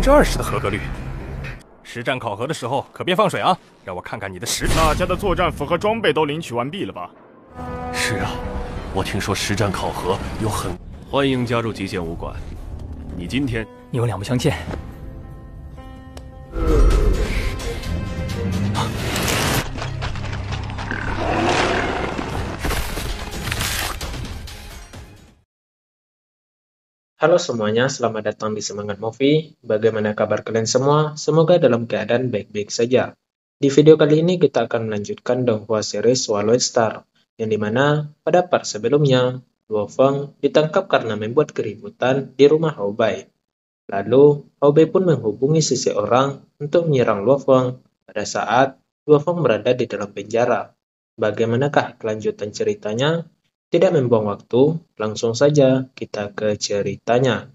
20%的合格率。实战考核的时候可别放水啊，让我看看你的实力。大家的作战服和装备都领取完毕了吧？是啊，我听说实战考核有很……欢迎加入极剑武馆。你今天你我两不相欠。Halo semuanya, selamat datang di Semangat Movie. Bagaimana kabar kalian semua? Semoga dalam keadaan baik-baik saja. Di video kali ini kita akan melanjutkan Donghua series Swallowed Star, yang dimana pada part sebelumnya, Luo Feng ditangkap karena membuat keributan di rumah Hao Bai. Lalu, Hao Bai pun menghubungi seseorang untuk menyerang Luo Feng pada saat Luo Feng berada di dalam penjara. Bagaimanakah kelanjutan ceritanya? Tidak membuang waktu, langsung saja kita ke ceritanya.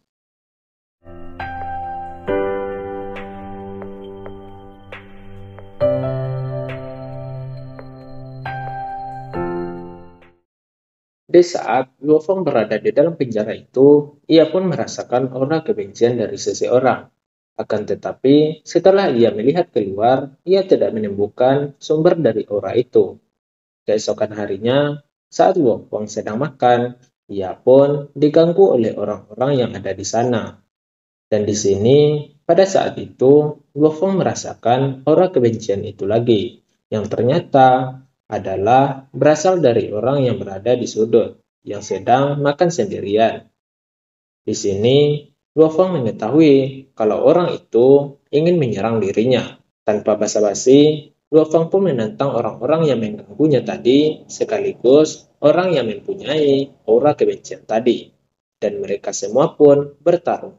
Di saat Luo Feng berada di dalam penjara itu, ia pun merasakan aura kebencian dari seseorang. Akan tetapi, setelah ia melihat keluar, ia tidak menemukan sumber dari aura itu. Keesokan harinya, saat Luo Feng sedang makan, ia pun diganggu oleh orang-orang yang ada di sana. Dan di sini, pada saat itu, Luo Feng merasakan aura kebencian itu lagi, yang ternyata adalah berasal dari orang yang berada di sudut, yang sedang makan sendirian. Di sini, Luo Feng mengetahui kalau orang itu ingin menyerang dirinya. Tanpa basa-basi, Luo Feng pun menantang orang-orang yang mengganggunya tadi, sekaligus orang yang mempunyai aura kebencian tadi. Dan mereka semua pun bertarung.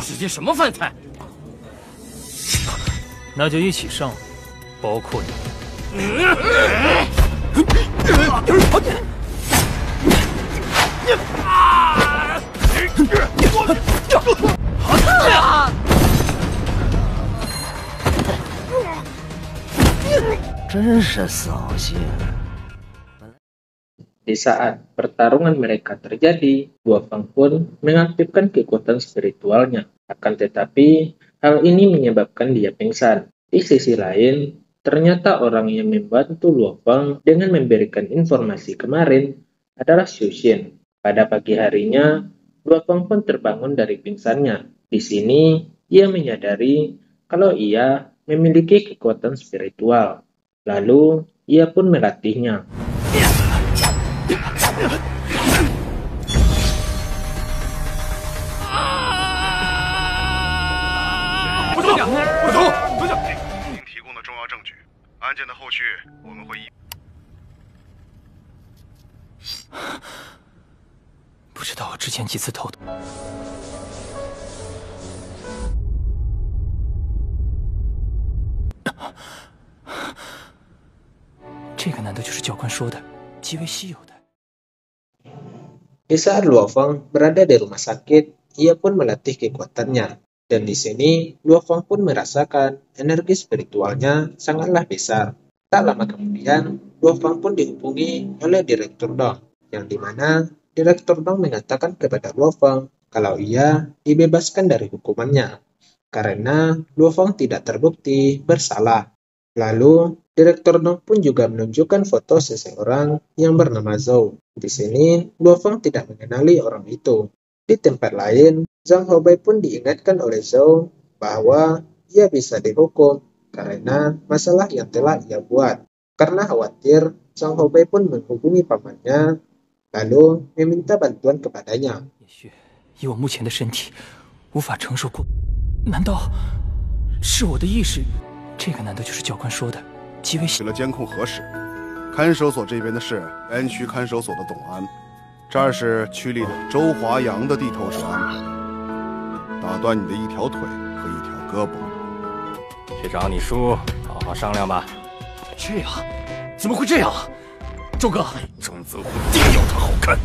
这些什么饭菜？那就一起上，包括你。真是扫兴。 Di saat pertarungan mereka terjadi, Luo Feng pun mengaktifkan kekuatan spiritualnya. Akan tetapi, hal ini menyebabkan dia pingsan. Di sisi lain, ternyata orang yang membantu Luo Feng dengan memberikan informasi kemarin adalah Xu Xin. Pada pagi harinya, Luo Feng pun terbangun dari pingsannya. Di sini, ia menyadari kalau ia memiliki kekuatan spiritual. Lalu, ia pun melatihnya.不知道我之前几次偷的。这个难道就是教官说的极为稀有的？ Di saat Luo Feng berada di rumah sakit, ia pun melatih kekuatannya. Dan di sini, Luo Feng pun merasakan energi spiritualnya sangatlah besar. Tak lama kemudian, Luo Feng pun dihubungi oleh Direktur Dong, yang dimana Direktur Dong mengatakan kepada Luo Feng kalau ia dibebaskan dari hukumannya, karena Luo Feng tidak terbukti bersalah. Lalu, Direktur Dong pun juga menunjukkan foto seseorang yang bernama Zhou. Di sini, Luo Feng tidak mengenali orang itu. Di tempat lain, Zhang Haobai pun diingatkan oleh Zhou bahwa ia bisa dihukum karena masalah yang telah ia buat. Karena khawatir, Zhang Haobai pun menghubungi pamannya, lalu meminta bantuan kepadanya. 以我目前的身体，无法承受过。难道是我的意识？这个难道就是教官说的极为？取了监控核实，看守所这边的是园区看守所的董安，这儿是区里的周华阳的地头蛇安排的，打断你的一条腿和一条胳膊。去找你叔，好好商量吧。这样，怎么会这样啊？周哥，张泽虎定要他好看。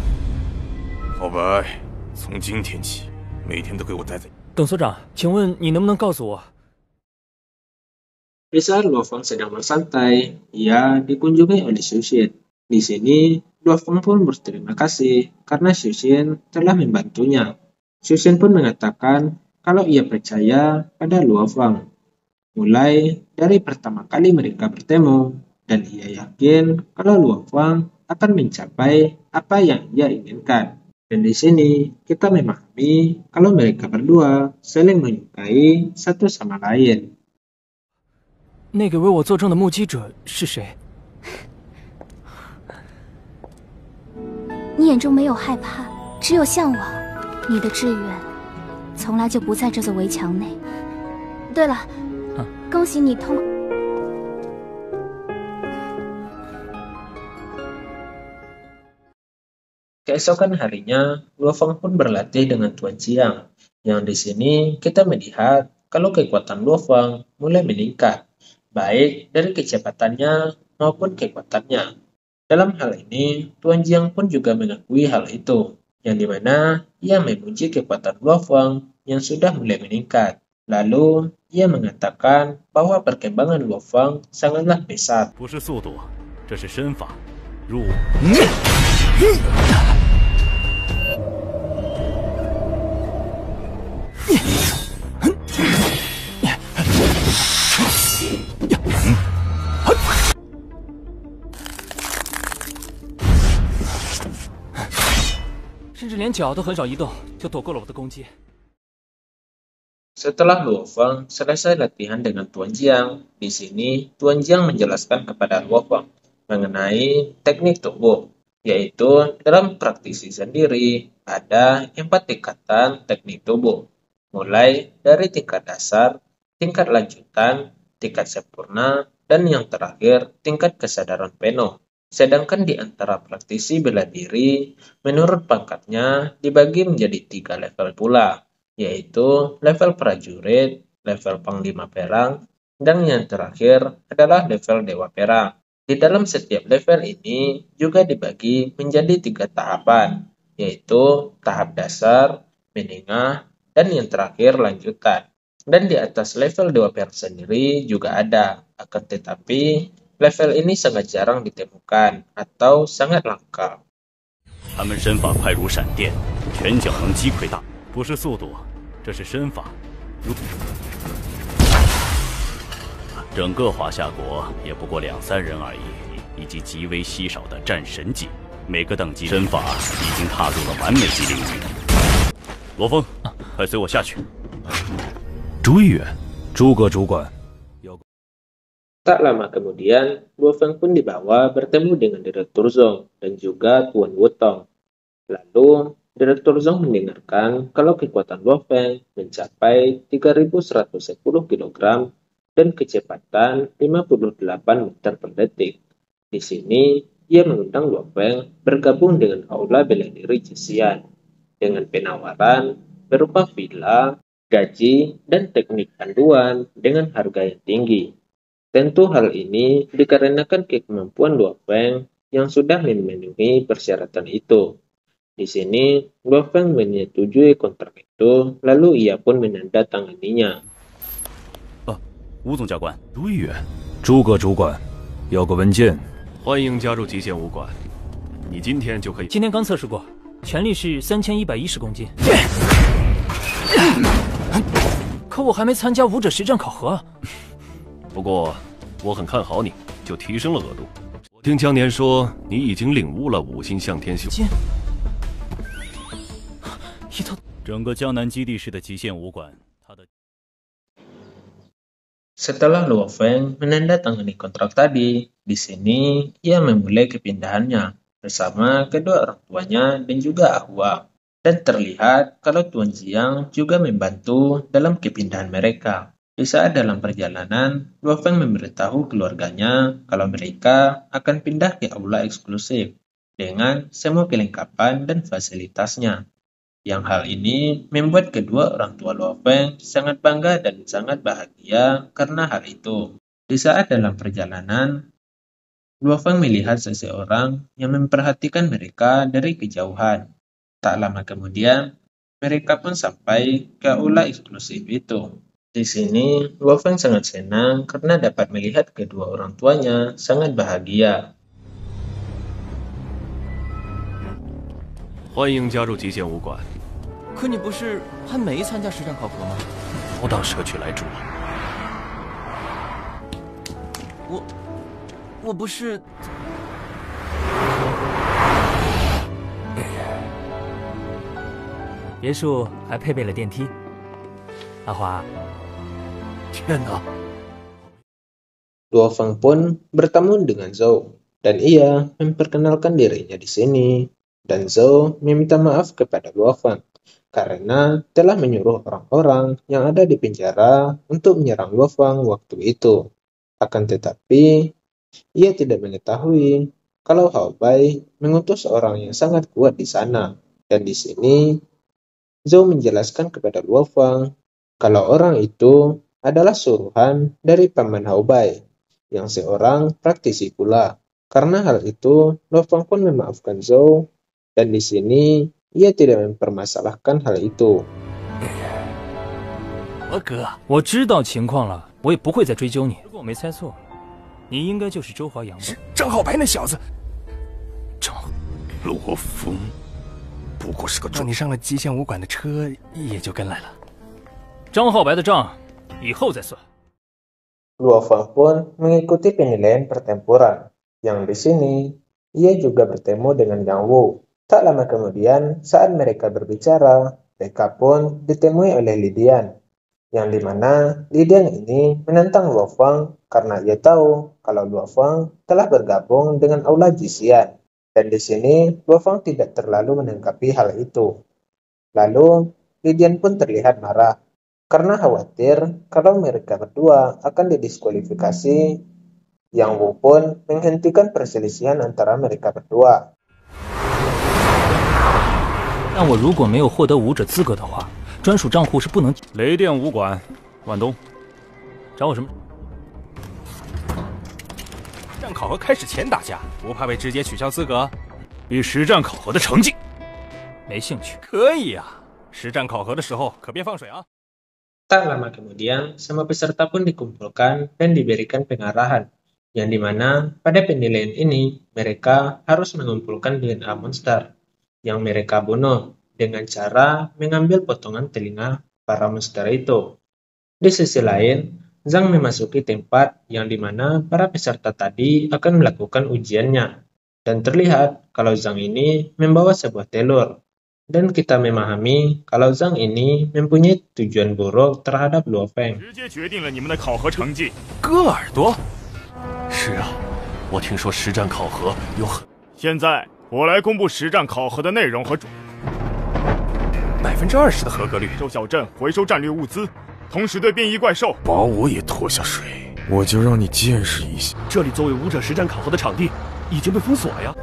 好白，从今天起，每天都给我待在。董所长，请问你能不能告诉我？ Di saat Luofeng sedang bersantai, ia dikunjungi oleh Xuexin. Di sini, Luofeng pun berterima kasih karena Xuexin telah membantunya. Xuexin pun mengatakan kalau ia percaya pada Luofeng. Mulai dari pertama kali mereka bertemu, dan ia yakin kalau Luofeng akan mencapai apa yang ia inginkan. Dan di sini kita memahami kalau mereka berdua saling menyukai satu sama lain. 那个为我作证的目击者是谁？你眼中没有害怕，只有向往。你的志愿从来就不在这座围墙内。对了，恭喜你通。 Keesokan harinya, Luofeng pun berlatih dengan Tuan Jiang. Yang di sini kita melihat kalau kekuatan Luofeng mulai meningkat, baik dari kecepatannya maupun kekuatannya. Dalam hal ini, Tuan Jiang pun juga mengakui hal itu, yang dimana ia memuji kekuatan Luofeng yang sudah mulai meningkat. Lalu, ia mengatakan bahwa perkembangan Luofeng sangatlah pesat. 不是速度，这是身法。入。 甚至连脚都很少移动，就躲过了我的攻击。 Setelah Luofeng selesai latihan dengan Tuan Jiang, di sini Tuan Jiang menjelaskan kepada Luofeng mengenai teknik tubuh, yaitu dalam praktisi sendiri ada 4 tingkatan teknik tubuh, mulai dari tingkat dasar, tingkat lanjutan, tingkat sempurna, dan yang terakhir tingkat kesadaran penuh. Sedangkan di antara praktisi bela diri, menurut pangkatnya dibagi menjadi 3 level pula, yaitu level prajurit, level panglima perang, dan yang terakhir adalah level dewa perang. Di dalam setiap level ini juga dibagi menjadi 3 tahapan, yaitu tahap dasar, menengah, dan yang terakhir lanjutan. Dan di atas level dewa perang sendiri juga ada, akan tetapi level ini sangat jarang ditemukan atau sangat langka. 他们身法快如闪电，拳脚能击溃大，不是速度，这是身法。整个华夏国也不过2、3人而已，以及极为稀少的战神级，每个等级身法已经踏入了完美级领域。罗峰，快随我下去。朱议员，诸葛主管。 Tak lama kemudian, Luofeng pun dibawa bertemu dengan Direktur Zhong dan juga Tuan Wutong. Lalu, Direktur Zhong mendengarkan kalau kekuatan Luofeng mencapai 3.110 kg dan kecepatan 58 meter per detik. Di sini, ia mengundang Luofeng bergabung dengan Aula Bela Diri Zhexian dengan penawaran berupa villa, gaji, dan teknik panduan dengan harga yang tinggi. Tentu hal ini dikarenakan kemampuan Luofeng yang sudah memenuhi persyaratan itu. Di sini, Luofeng menyetujui kontrak itu, lalu ia pun menandatanganinya. 吴总教官，朱议员，诸葛主管，有个文件。欢迎加入极限武馆，你今天就可以。今天刚测试过，全力是3110公斤。可我还没参加武者实战考核。 不过，我很看好你，就提升了额度。我听江年说，你已经领悟了5星向天修。整个江南基地市的极限武馆，它的。 Setelah Luofeng menandatangani kontrak tadi, di sini ia memulai kepindahannya bersama kedua orang tuanya dan juga Ahua. Dan terlihat kalau Tuan Jiang juga membantu dalam kepindahan mereka. Di saat dalam perjalanan, Luofeng memberitahu keluarganya kalau mereka akan pindah ke aula eksklusif dengan semua kelengkapan dan fasilitasnya. Yang hal ini membuat kedua orang tua Luofeng sangat bangga dan sangat bahagia karena hal itu. Di saat dalam perjalanan, Luofeng melihat seseorang yang memperhatikan mereka dari kejauhan. Tak lama kemudian, mereka pun sampai ke aula eksklusif itu. Di sini, Luo Feng sangat senang karena dapat melihat kedua orang tuanya sangat bahagia. 欢迎加入极限武馆。可你不是还没参加实战考核吗？我到社区来住。我不是。别墅还配备了电梯。阿华，天哪！ Luo Feng pun bertemu dengan Zhou, dan ia memperkenalkan dirinya di sini. Dan Zhou meminta maaf kepada Luo Feng karena telah menyuruh orang-orang yang ada di penjara untuk menyerang Luo Feng waktu itu. Akan tetapi, ia tidak mengetahui kalau Hao Bai mengutus orang yang sangat kuat di sana. Dan di sini, Zhou menjelaskan kepada Luo Feng kalau orang itu adalah suruhan dari paman Hao Bai, yang seorang praktisi pula. Karena hal itu, Luo Feng pun memaafkan Zhou, dan di sini ia tidak mempermasalahkan hal itu. 我知道情况了，我也不会再追究你。如果我没猜错，你应该就是周华阳吧？是张浩白那小子。罗峰，不过是个让你上了极限武馆的车，也就跟来了。张浩白的账以后再算。 Luo Feng pun mengikuti penilaian pertempuran, yang di sini ia juga bertemu dengan Yang Wu. Tak lama kemudian, saat mereka berbicara, mereka pun ditemui oleh Lidian, yang dimana Lidian ini menentang Luo Feng karena ia tahu kalau Luo Feng telah bergabung dengan aula Jisian. Dan di sini Luo Feng tidak terlalu menanggapi hal itu. Lalu Lidian pun terlihat marah karena khawatir kalau mereka berdua akan didiskualifikasi. Yang Wu pun menghentikan perselisihan antara mereka berdua. 但我如果没有获得武者资格的话，专属账户是不能。雷电武馆，万东，找我什么？实战考核开始前打架，不怕被直接取消资格？比实战考核的成绩。没兴趣。可以啊，实战考核的时候可别放水啊。 Tak lama kemudian, semua peserta pun dikumpulkan dan diberikan pengarahan, yang dimana pada penilaian ini mereka harus mengumpulkan DNA monster yang mereka bunuh dengan cara mengambil potongan telinga para monster itu. Di sisi lain, Zhang memasuki tempat yang dimana para peserta tadi akan melakukan ujiannya, dan terlihat kalau Zhang ini membawa sebuah telur. Dan kita memahami kalau Zhang ini mempunyai tujuan buruk terhadap Luo Feng. 直接决定了你们的考核成绩。割耳朵？是啊，我听说实战考核有很……现在我来公布实战考核的内容和20%的合格率。收小镇回收战略物资，同时对变异怪兽把我也拖下水，我就让你见识一下。这里作为武者实战考核的场地，已经被封锁呀。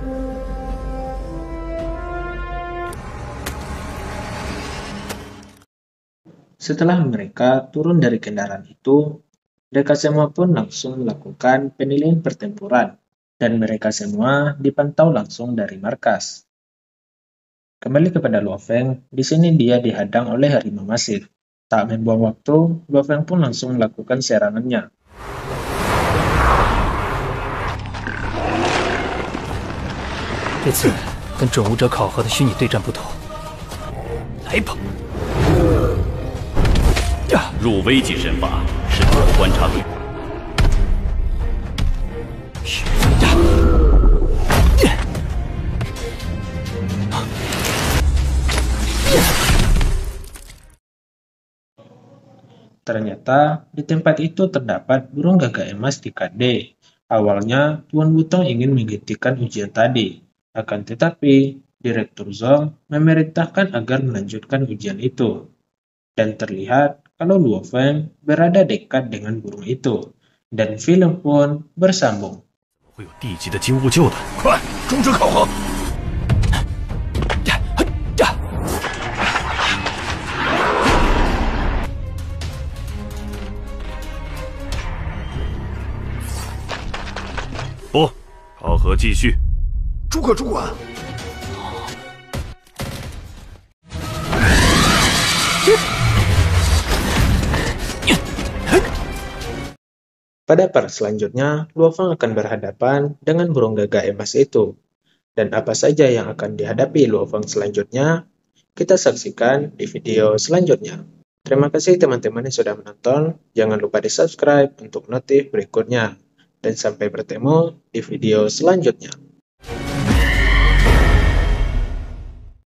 Setelah mereka turun dari kendaraan itu, mereka semua pun langsung melakukan penilaian pertempuran, dan mereka semua dipantau langsung dari markas. Kembali kepada Luo Feng, di sini dia dihadang oleh harimau masif. Tak membuang waktu, Luo Feng pun langsung melakukan serangannya. 这次跟准武者考核的虚拟对战不同，来吧！ 入危级身法是你的观察对象。Ternyata di tempat itu terdapat burung gagak emas tingkat D. Awalnya Tuan Wutong ingin menghentikan ujian tadi, akan tetapi Direktur Zhong memerintahkan agar melanjutkan ujian itu. Dan terlihat kalau Luo Feng berada dekat dengan burung itu, dan film pun bersambung. 会有地级的金物救的，快终止考核！不，考核继续。主管， Pada part selanjutnya, Luofeng akan berhadapan dengan burung gagak emas itu. Dan apa saja yang akan dihadapi Luofeng selanjutnya, kita saksikan di video selanjutnya. Terima kasih teman-teman yang sudah menonton. Jangan lupa di subscribe untuk notif berikutnya. Dan sampai bertemu di video selanjutnya.